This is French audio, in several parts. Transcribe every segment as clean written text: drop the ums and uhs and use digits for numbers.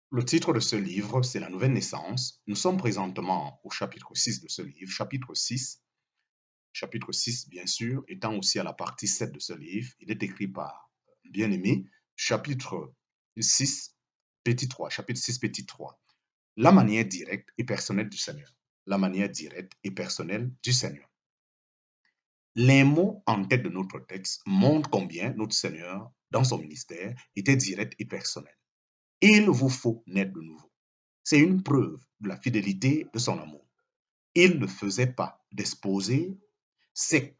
Le titre de ce livre, c'est La Nouvelle Naissance. Nous sommes présentement au chapitre 6 de ce livre. Chapitre 6, bien sûr, étant aussi à la partie 7 de ce livre. Il est écrit par bien-aimé. Chapitre 6, petit 3. Chapitre 6, petit 3. La manière directe et personnelle du Seigneur. La manière directe et personnelle du Seigneur. Les mots en tête de notre texte montrent combien notre Seigneur, dans son ministère, était direct et personnel. Il vous faut naître de nouveau. C'est une preuve de la fidélité de son amour. Il ne faisait pas d'exposé sec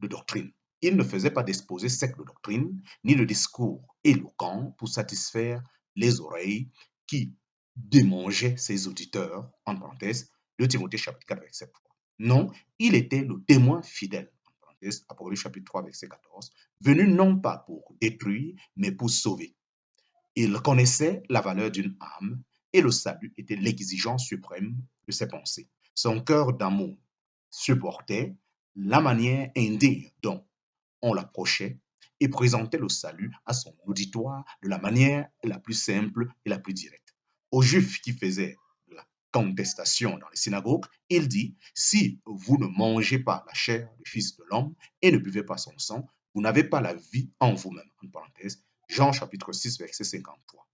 de doctrine. Il ne faisait pas d'exposé sec de doctrine, ni de discours éloquents pour satisfaire les oreilles qui démangeaient ses auditeurs, en parenthèse, de Timothée chapitre 4, verset 3. Non, il était le témoin fidèle, en parenthèse, Apocalypse chapitre 3, verset 14, venu non pas pour détruire, mais pour sauver. Il connaissait la valeur d'une âme et le salut était l'exigence suprême de ses pensées. Son cœur d'amour supportait la manière indigne dont on l'approchait et présentait le salut à son auditoire de la manière la plus simple et la plus directe. Aux Juifs qui faisaient la contestation dans les synagogues, il dit, si vous ne mangez pas la chair du Fils de l'homme et ne buvez pas son sang, vous n'avez pas la vie en vous-même. En parenthèse, Jean chapitre 6, verset 53.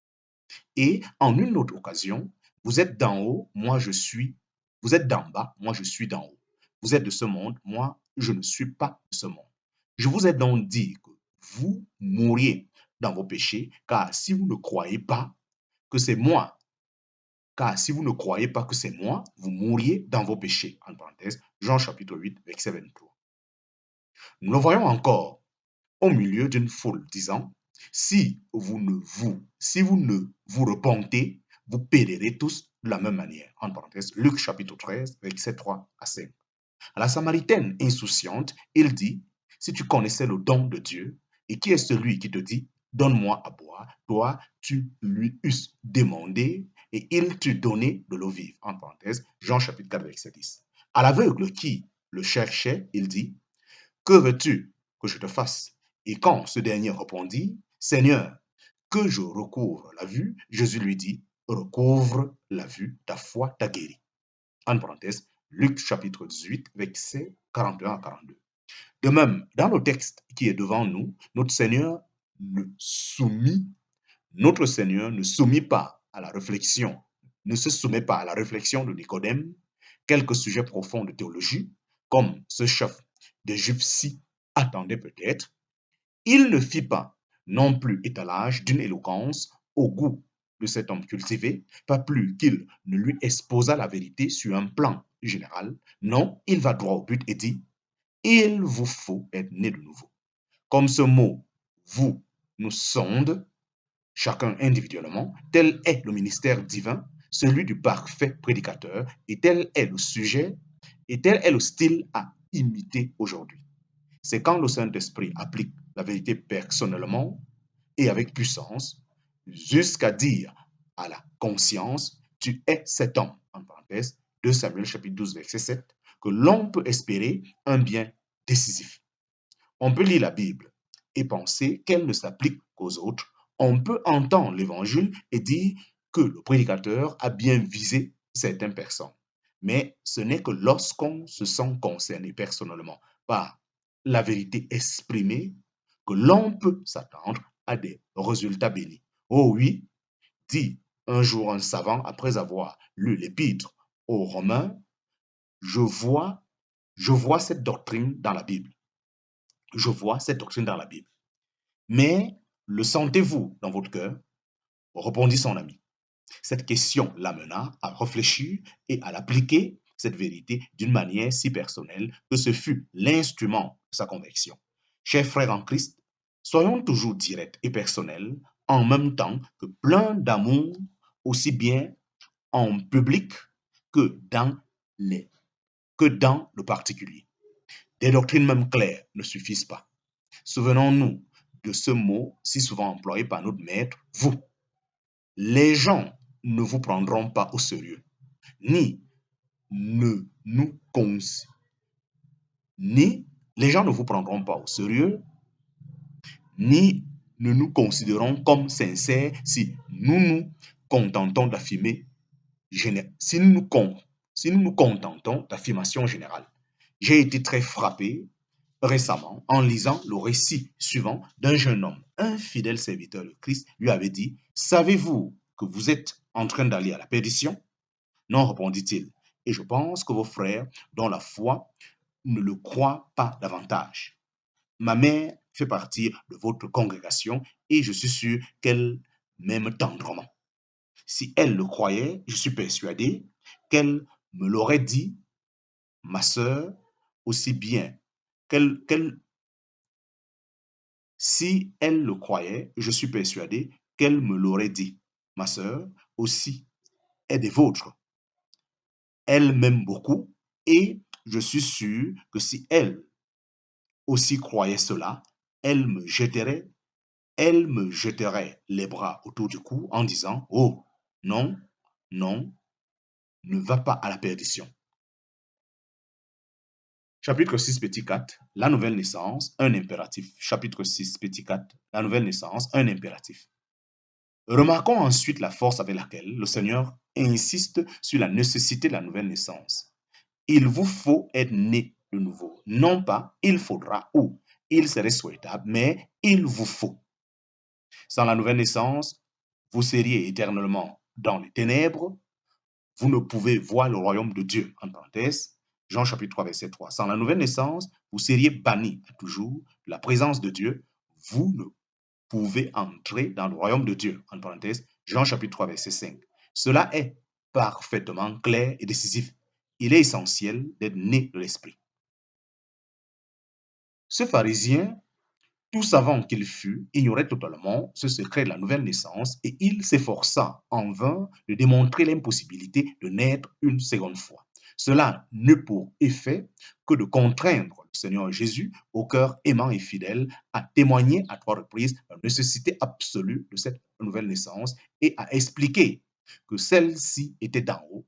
Et en une autre occasion, vous êtes d'en haut, moi je suis, vous êtes d'en bas, moi je suis d'en haut. Vous êtes de ce monde, moi je ne suis pas de ce monde. Je vous ai donc dit que vous mourriez dans vos péchés, car si vous ne croyez pas que c'est moi, car si vous ne croyez pas que c'est moi, vous mourriez dans vos péchés. En parenthèse, Jean chapitre 8, verset 23. Nous le voyons encore au milieu d'une foule, disant, si vous ne vous repentez, vous périrez tous de la même manière. En parenthèse, Luc chapitre 13, verset 3 à 5. À la Samaritaine insouciante, il dit, si tu connaissais le don de Dieu, et qui est celui qui te dit, donne-moi à boire, toi, tu lui eusses demandé, et il t'eût donné de l'eau vive. En parenthèse, Jean chapitre 4, verset 10. À l'aveugle qui le cherchait, il dit, que veux-tu que je te fasse? Et quand ce dernier répondit, Seigneur, que je recouvre la vue, Jésus lui dit, recouvre la vue, ta foi t'a guéri. En parenthèse, Luc chapitre 18, versets 41 à 42. De même, dans le texte qui est devant nous, notre Seigneur ne soumit pas à la réflexion, ne se soumet pas à la réflexion de Nicodème, quelques sujets profonds de théologie, comme ce chef des Juifs ci attendait peut-être. Il ne fit pas non plus étalage d'une éloquence au goût de cet homme cultivé, pas plus qu'il ne lui exposa la vérité sur un plan général. Non, il va droit au but et dit, il vous faut être né de nouveau. Comme ce mot, vous, nous sonde, chacun individuellement, tel est le ministère divin, celui du parfait prédicateur, et tel est le sujet, et tel est le style à imiter aujourd'hui. C'est quand le Saint-Esprit applique la vérité personnellement et avec puissance, jusqu'à dire à la conscience, tu es cet homme, en parenthèse, 2 Samuel chapitre 12, verset 7, que l'on peut espérer un bien décisif. On peut lire la Bible et penser qu'elle ne s'applique qu'aux autres. On peut entendre l'évangile et dire que le prédicateur a bien visé certaines personnes. Mais ce n'est que lorsqu'on se sent concerné personnellement par la vérité exprimée que l'on peut s'attendre à des résultats bénis. Oh oui, dit un jour un savant après avoir lu l'épître aux Romains, je vois, je vois cette doctrine dans la Bible. Je vois cette doctrine dans la Bible. Mais le sentez-vous dans votre cœur? Répondit son ami. Cette question l'amena à réfléchir et à l'appliquer, cette vérité, d'une manière si personnelle que ce fut l'instrument de sa conviction. Chers frères en Christ, soyons toujours directs et personnels, en même temps que pleins d'amour, aussi bien en public que les, que dans le particulier. Des doctrines même claires ne suffisent pas. Souvenons-nous de ce mot si souvent employé par notre maître, vous. Les gens ne vous prendront pas au sérieux, ni ne nous cons ni les gens ne vous prendront pas au sérieux, ni ne nous considérons comme sincères si nous nous contentons d'affirmer, si nous nous contentons d'affirmations générales, j'ai été très frappé récemment en lisant le récit suivant d'un jeune homme. Un fidèle serviteur de Christ lui avait dit, « Savez-vous que vous êtes en train d'aller à la perdition ?» Non, répondit-il, et je pense que vos frères, dont la foi, ne le croient pas davantage. Ma mère fait partie de votre congrégation et je suis sûr qu'elle m'aime tendrement. Si elle le croyait, je suis persuadé qu'elle me l'aurait dit, ma sœur, aussi bien si elle le croyait, je suis persuadé qu'elle me l'aurait dit. Ma sœur aussi est des vôtres. Elle m'aime beaucoup et je suis sûr que si elle aussi croyait cela, elle me jeterait, elle me jeterait les bras autour du cou en disant, « Oh, non, non, ne va pas à la perdition. » Chapitre 6, petit 4, la nouvelle naissance, un impératif. Chapitre 6, petit 4, la nouvelle naissance, un impératif. Remarquons ensuite la force avec laquelle le Seigneur insiste sur la nécessité de la nouvelle naissance. Il vous faut être né de nouveau. Non pas il faudra ou il serait souhaitable, mais il vous faut. Sans la nouvelle naissance, vous seriez éternellement dans les ténèbres. Vous ne pouvez voir le royaume de Dieu. En parenthèse, Jean chapitre 3, verset 3. Sans la nouvelle naissance, vous seriez bannis à toujours de la présence de Dieu. Vous ne pouvez entrer dans le royaume de Dieu. En parenthèse, Jean chapitre 3, verset 5. Cela est parfaitement clair et décisif. Il est essentiel d'être né de l'Esprit. Ce pharisien, tout savant qu'il fut, ignorait totalement ce secret de la nouvelle naissance et il s'efforça en vain de démontrer l'impossibilité de naître une seconde fois. Cela n'eut pour effet que de contraindre le Seigneur Jésus, au cœur aimant et fidèle, à témoigner à 3 reprises la nécessité absolue de cette nouvelle naissance et à expliquer que celle-ci était d'en haut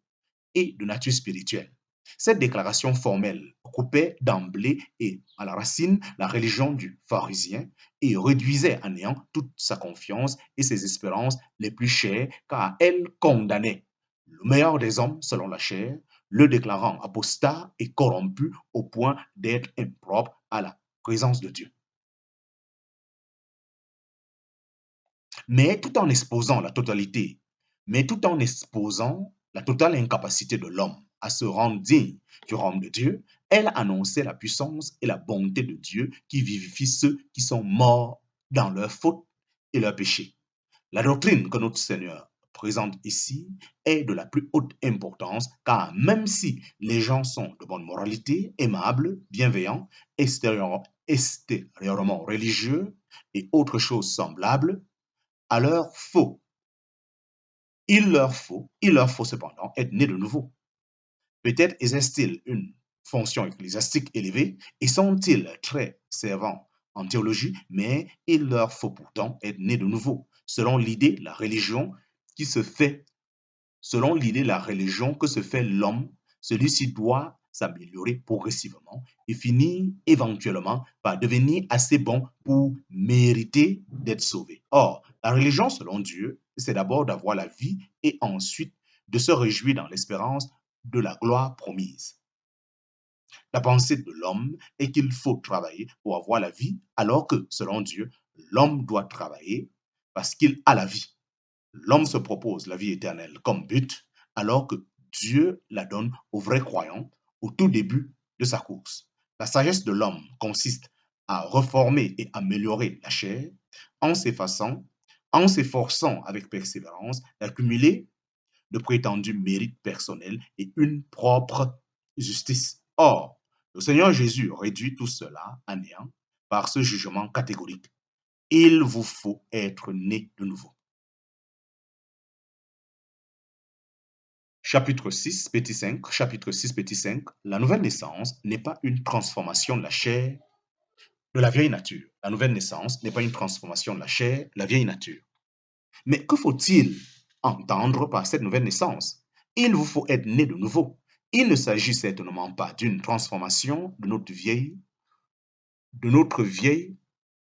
et de nature spirituelle. Cette déclaration formelle coupait d'emblée et à la racine la religion du pharisien et réduisait à néant toute sa confiance et ses espérances les plus chères, car elle condamnait le meilleur des hommes selon la chair, le déclarant apostat et corrompu au point d'être impropre à la présence de Dieu. Mais tout en exposant la totalité, mais tout en exposant la totale incapacité de l'homme à se rendre digne du royaume de Dieu, elle annonçait la puissance et la bonté de Dieu qui vivifie ceux qui sont morts dans leurs fautes et leurs péchés. La doctrine que notre Seigneur présente ici est de la plus haute importance, car même si les gens sont de bonne moralité, aimables, bienveillants, extérieurement religieux et autres choses semblables, à leur faux, il leur faut cependant être nés de nouveau. Peut-être exercent-ils une fonction ecclésiastique élevée et sont-ils très servants en théologie, mais il leur faut pourtant être nés de nouveau, selon l'idée de la religion qui se fait, selon l'idée de la religion que se fait l'homme, celui-ci doit s'améliorer progressivement et finir éventuellement par devenir assez bon pour mériter d'être sauvé. Or, la religion selon Dieu, c'est d'abord d'avoir la vie et ensuite de se réjouir dans l'espérance de la gloire promise. La pensée de l'homme est qu'il faut travailler pour avoir la vie, alors que, selon Dieu, l'homme doit travailler parce qu'il a la vie. L'homme se propose la vie éternelle comme but, alors que Dieu la donne aux vrais croyants au tout début de sa course. La sagesse de l'homme consiste à reformer et améliorer la chair en s'efforçant avec persévérance d'accumuler de prétendus mérites personnels et une propre justice. Or, le Seigneur Jésus réduit tout cela à néant par ce jugement catégorique. Il vous faut être né de nouveau. Chapitre 6, petit 5, chapitre 6, petit 5, la nouvelle naissance n'est pas une transformation de la chair, de la vieille nature. La nouvelle naissance n'est pas une transformation de la chair, de la vieille nature. Mais que faut-il entendre par cette nouvelle naissance? Il vous faut être né de nouveau. Il ne s'agit certainement pas d'une transformation de notre vieille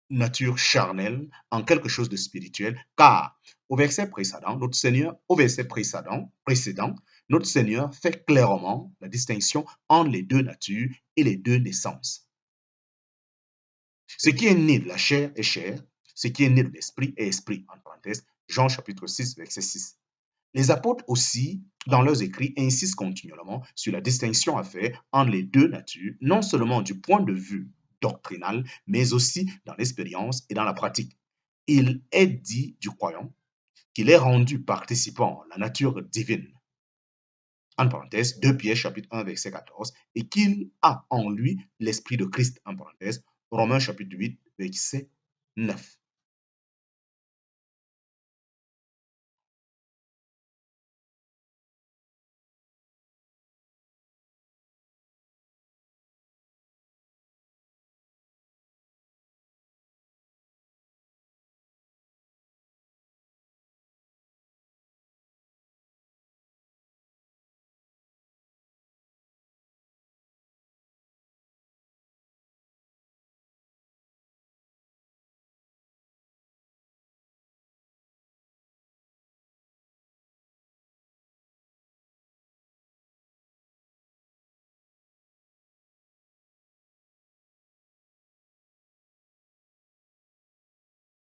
nature charnelle en quelque chose de spirituel, car au verset précédent, notre Seigneur fait clairement la distinction entre les deux natures et les deux naissances. Ce qui est né de la chair est chair, ce qui est né de l'esprit est esprit, en parenthèse, Jean chapitre 6, verset 6. Les apôtres aussi, dans leurs écrits, insistent continuellement sur la distinction à faire entre les deux natures, non seulement du point de vue doctrinal, mais aussi dans l'expérience et dans la pratique. Il est dit du croyant qu'il est rendu participant la nature divine, en parenthèse, 2 Pierre chapitre 1, verset 14, et qu'il a en lui l'esprit de Christ, en parenthèse, Romains chapitre 8, verset 9.